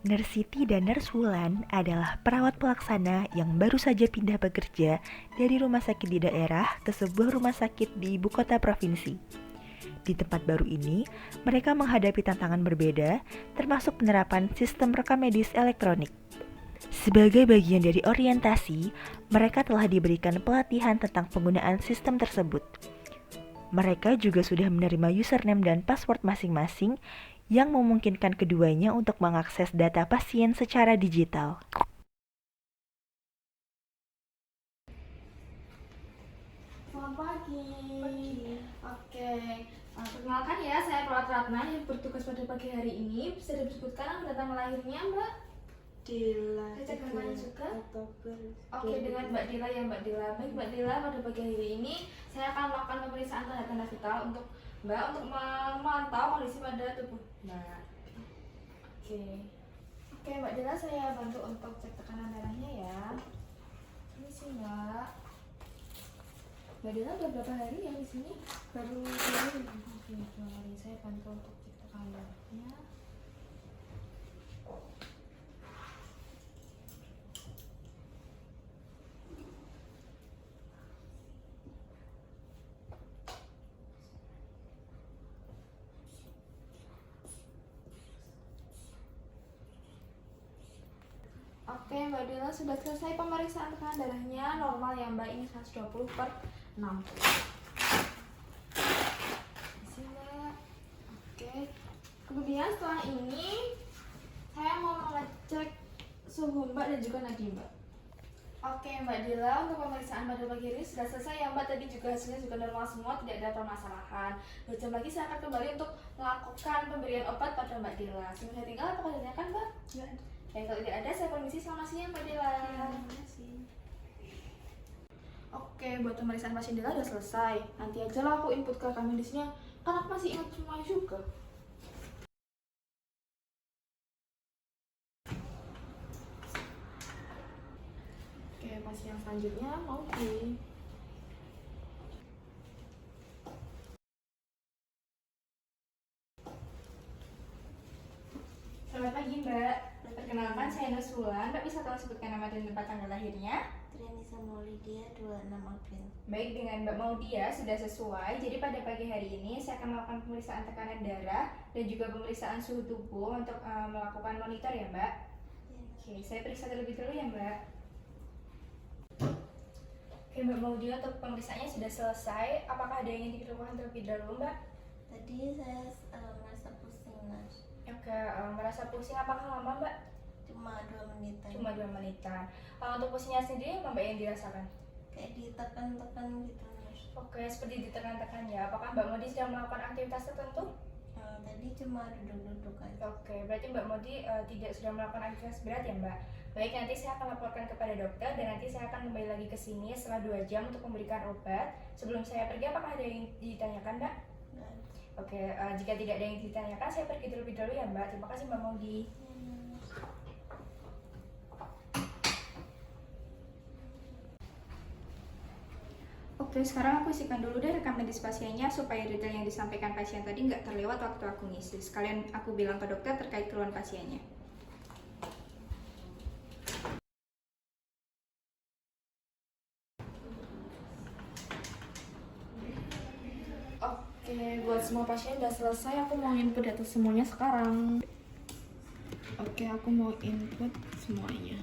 Nurse Siti dan Nurse Wulan adalah perawat pelaksana yang baru saja pindah bekerja dari rumah sakit di daerah ke sebuah rumah sakit di ibu kota provinsi. Di tempat baru ini, mereka menghadapi tantangan berbeda, termasuk penerapan sistem rekam medis elektronik. Sebagai bagian dari orientasi, mereka telah diberikan pelatihan tentang penggunaan sistem tersebut. Mereka juga sudah menerima username dan password masing-masing yang memungkinkan keduanya untuk mengakses data pasien secara digital. Selamat pagi. Oke. Perkenalkan ya, saya Perawat Ratna yang bertugas pada pagi hari ini. Bisa disebutkan angka data lahirnya, Mbak? Dila. Saya cek namanya juga. Oktober. Oke, dengan Mbak Dila ya Mbak Dila. Baik Mbak Dila, pada pagi hari ini saya akan melakukan pemeriksaan tanda-tanda vital untuk Mbak untuk memantau kondisi pada tubuh Mbak. Oke. Oke Mbak Dila, saya bantu untuk cek tekanan darahnya ya. Ini sih Mbak. Mbak Dila udah berapa hari ya di sini? Baru 2 hari. Oke, 2 hari. Saya bantu untuk cek tekanan darahnya. Oke Mbak Dila, sudah selesai pemeriksaan tekanan darahnya. Normal ya Mbak, ini 120/6. Sini Mbak. Oke. Kemudian setelah ini saya mau mengecek suhu Mbak dan juga nadi Mbak. Oke Mbak Dila, untuk pemeriksaan pada pagi ini sudah selesai ya Mbak. Tadi juga hasilnya juga normal semua, tidak ada permasalahan. 2 jam lagi saya akan kembali untuk melakukan pemberian obat pada Mbak Dila. Sebelum saya tinggal, apakah ditanyakan Mbak? Ya, ada. Baik, kalau tidak ada, saya permisi. Selamat siang Mbak Dila. Terima kasih. Oke, buat pemeriksaan pasien Dila udah selesai. Nanti aja lah aku input ke rekam medisnya, kan aku masih ingat semuanya juga. Oke, pasien yang selanjutnya mau di. Selamat pagi Mbak. Perkenalkan saya Nurse Wulan. Mbak bisa tolong sebutkan nama dan tempat tanggal lahirnya? Trianisa Maulidia 26 April. Baik, dengan Mbak Maudia sudah sesuai. Jadi pada pagi hari ini saya akan melakukan pemeriksaan tekanan darah dan juga pemeriksaan suhu tubuh untuk melakukan monitor ya Mbak. Oke, saya periksa terlebih dahulu ya Mbak. Oke Mbak Maudia, untuk pemeriksaannya sudah selesai. Apakah ada yang ingin dilakukan terlebih dahulu Mbak? Tadi saya merasa pusing, Mas. Oke, merasa pusing apakah lama Mbak? Cuma 2 menitan. Cuma 2 menitan. Untuk pusingnya sendiri apa Mbak yang dirasakan? Kayak ditekan-tekan gitu, Mas. Oke, seperti ditekan-tekan ya. Apakah Mbak Modi sedang melakukan aktivitas tertentu? Tadi cuma duduk-duduk aja. Oke, berarti Mbak Modi tidak sedang melakukan aktivitas berat ya Mbak? Baik, nanti saya akan laporkan kepada dokter dan nanti saya akan kembali lagi ke sini setelah 2 jam untuk memberikan obat. Sebelum saya pergi, apakah ada yang ditanyakan Mbak? Nggak ada. Oke, jika tidak ada yang ditanyakan, saya pergi terlebih dahulu ya Mbak. Terima kasih Mbak Modi. Oke, sekarang aku isikan dulu deh rekam medis pasiennya supaya detail yang disampaikan pasien tadi nggak terlewat waktu aku ngisi. Sekalian aku bilang ke dokter terkait keluhan pasiennya. Oke, buat semua pasien udah selesai. Aku mau input data semuanya sekarang. Oke, aku mau input semuanya.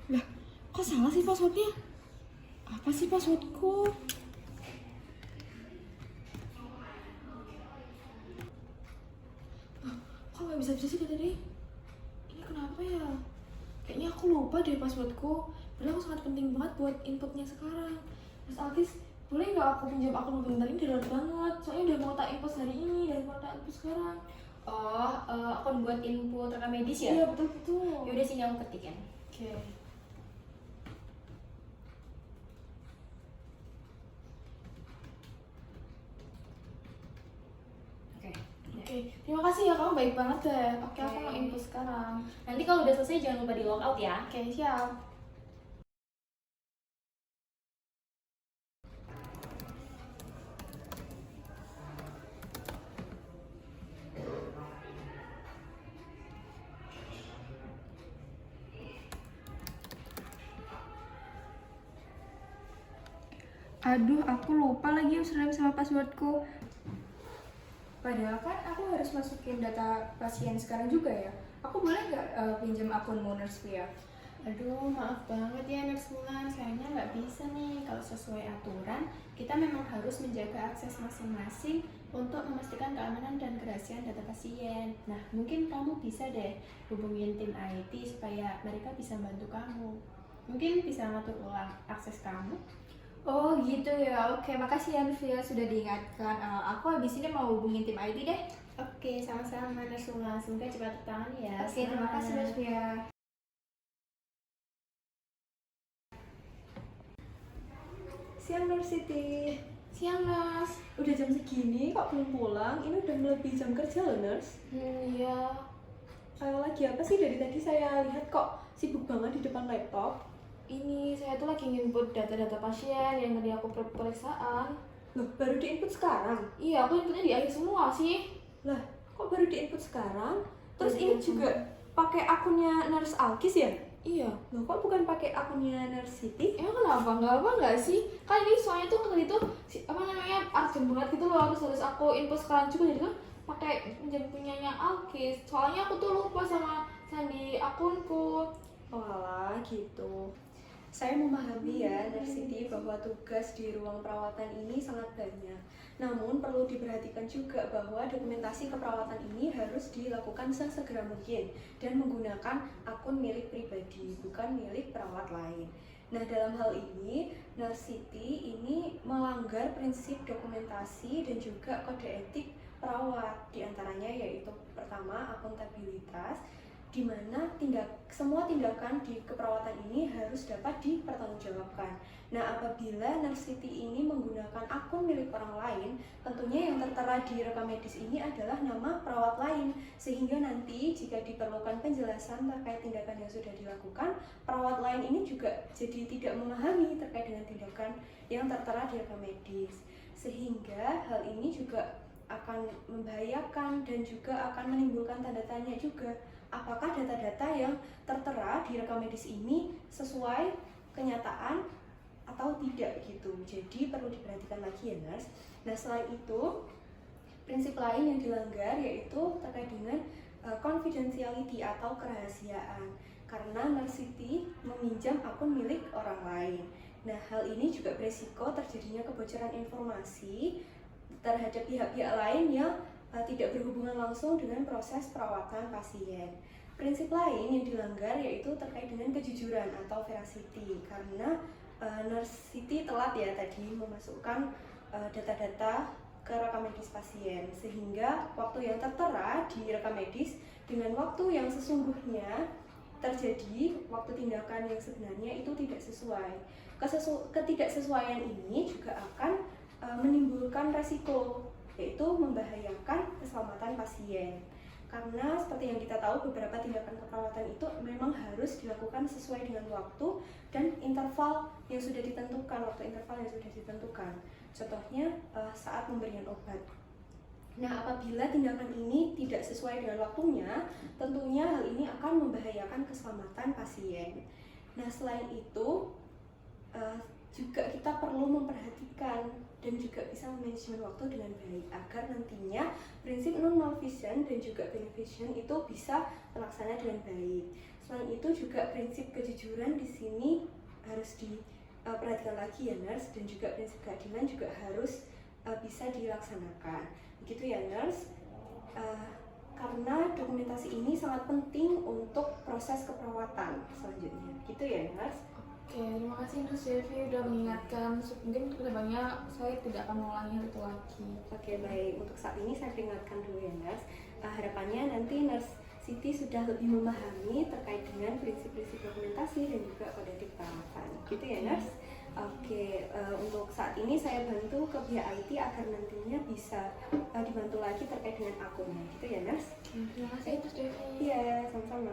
Lah, kok salah sih passwordnya? Apa sih passwordku? Kok nggak bisa-bisa sih tadi? Ini kenapa ya? Kayaknya aku lupa deh passwordku. Padahal aku sangat penting banget buat inputnya sekarang. Mas Altis, boleh nggak aku pinjam akun bentar ini darurat banget? Soalnya udah mau tak input hari ini dan mau tak input sekarang. Oh, akun buat input rekam medis ya? Iya betul. Yaudah sini aku ketik ya. Oke. Oke. Oke, terima kasih ya, kamu baik banget deh. Oke, aku mau input sekarang. Nanti kalau udah selesai jangan lupa di log out ya. Oke, siap. Aduh, aku lupa lagi username sama passwordku. Padahal kan aku harus masukin data pasien sekarang juga ya. Aku boleh nggak pinjam akunmu Nurse Via? Aduh, maaf banget ya Nurse Wulan, sayangnya nggak bisa nih. Kalau sesuai aturan, kita memang harus menjaga akses masing-masing untuk memastikan keamanan dan kerahasiaan data pasien. Nah, mungkin kamu bisa deh hubungin tim IT supaya mereka bisa bantu kamu. Mungkin bisa ngatur ulang akses kamu. Oh gitu ya, oke makasih ya Nurse sudah diingatkan. Aku habis ini mau hubungin tim IT deh. Oke, sama-sama Nurse Wulan. Semoga cepat tertangani ya. Oke, terima kasih Semangat. Nurse. Siang Nur Siti. Siang, Nurse. Udah jam segini kok belum pulang? Ini udah melebihi jam kerja loh, Nurse. Iya. Lagi apa sih dari tadi saya lihat kok sibuk banget di depan laptop? Ini saya tuh lagi nginput data-data pasien yang tadi aku pemeriksaan. Loh, baru diinput sekarang? Iya, aku inputnya di akhir semua sih. Lah, kok baru diinput sekarang? Terus Iya, ini juga pakai akunnya Nurse Alkis ya? Iya. Loh, kok bukan pakai akunnya Nurse Siti? Emang kenapa? Nggak sih? Kan ini soalnya tuh tadi tuh urgent banget gitu loh, harus aku input sekarang juga, jadi kan pakai pinjam punyanya Alkis. Soalnya aku tuh lupa sama sandi akunku. Oh alah, gitu. Saya memahami ya, Nurse Siti, bahwa tugas di ruang perawatan ini sangat banyak. Namun perlu diperhatikan juga bahwa dokumentasi keperawatan ini harus dilakukan sesegera mungkin dan menggunakan akun milik pribadi, bukan milik perawat lain. Nah, dalam hal ini, Nurse Siti ini melanggar prinsip dokumentasi dan juga kode etik perawat. Di antaranya yaitu pertama, akuntabilitas, di mana semua tindakan di keperawatan ini harus dapat dipertanggungjawabkan. Nah, apabila Nurse Siti ini menggunakan akun milik orang lain, tentunya yang tertera di rekam medis ini adalah nama perawat lain, sehingga nanti jika diperlukan penjelasan terkait tindakan yang sudah dilakukan, perawat lain ini juga jadi tidak memahami terkait dengan tindakan yang tertera di rekam medis, sehingga hal ini juga akan membahayakan dan juga akan menimbulkan tanda tanya juga, apakah data-data yang tertera di rekam medis ini sesuai kenyataan atau tidak gitu. Jadi perlu diperhatikan lagi ya, Nurse. Nah, selain itu, prinsip lain yang dilanggar yaitu terkait dengan confidentiality atau kerahasiaan, karena Nurse Siti meminjam akun milik orang lain. Nah, hal ini juga berisiko terjadinya kebocoran informasi terhadap pihak-pihak lain yang tidak berhubungan langsung dengan proses perawatan pasien. Prinsip lain yang dilanggar yaitu terkait dengan kejujuran atau veracity, karena Nurse Siti telat ya tadi memasukkan data-data ke rekam medis pasien, sehingga waktu yang tertera di rekam medis dengan waktu yang sesungguhnya terjadi waktu tindakan yang sebenarnya itu tidak sesuai. Ketidaksesuaian ini juga akan menimbulkan resiko, yaitu membahayakan keselamatan pasien. Karena seperti yang kita tahu, beberapa tindakan keperawatan itu memang harus dilakukan sesuai dengan waktu dan interval yang sudah ditentukan, Contohnya saat pemberian obat. Nah, apabila tindakan ini tidak sesuai dengan waktunya, tentunya hal ini akan membahayakan keselamatan pasien. Nah, selain itu juga kita perlu memperhatikan dan juga bisa manajemen waktu dengan baik agar nantinya prinsip non-malfeasance dan juga beneficence itu bisa terlaksana dengan baik. Selain itu juga prinsip kejujuran di sini harus diperhatikan lagi ya, Nurse, dan juga prinsip keadilan juga harus bisa dilaksanakan. Begitu ya, Nurse. Karena dokumentasi ini sangat penting untuk proses keperawatan selanjutnya. Gitu ya, Nurse. Oke, terima kasih Nurse Devi udah mengingatkan. Mungkin kedepannya saya tidak akan mengulangi itu lagi. Oke, baik. Untuk saat ini saya peringatkan dulu ya, Nurse. Harapannya nanti Nurse Siti sudah lebih memahami terkait dengan prinsip-prinsip dokumentasi dan juga kode etik perawatan. Gitu ya, Nurse. Oke, untuk saat ini saya bantu ke pihak IT agar nantinya bisa dibantu lagi terkait dengan akunnya. Gitu ya, Nurse. Terima kasih Nurse Devi. Iya, sama-sama.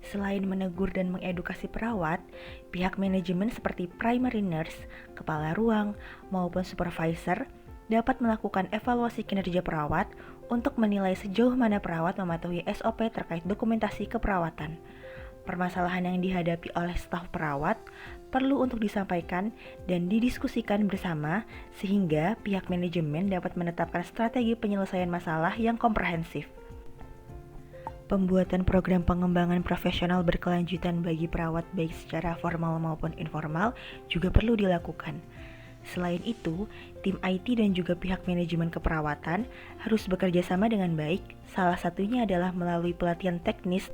Selain menegur dan mengedukasi perawat, pihak manajemen seperti primary nurse, kepala ruang, maupun supervisor dapat melakukan evaluasi kinerja perawat untuk menilai sejauh mana perawat mematuhi SOP terkait dokumentasi keperawatan. Permasalahan yang dihadapi oleh staf perawat perlu untuk disampaikan dan didiskusikan bersama sehingga pihak manajemen dapat menetapkan strategi penyelesaian masalah yang komprehensif. Pembuatan program pengembangan profesional berkelanjutan bagi perawat baik secara formal maupun informal juga perlu dilakukan. Selain itu, tim IT dan juga pihak manajemen keperawatan harus bekerja sama dengan baik, salah satunya adalah melalui pelatihan teknis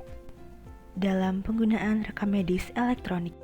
dalam penggunaan rekam medis elektronik.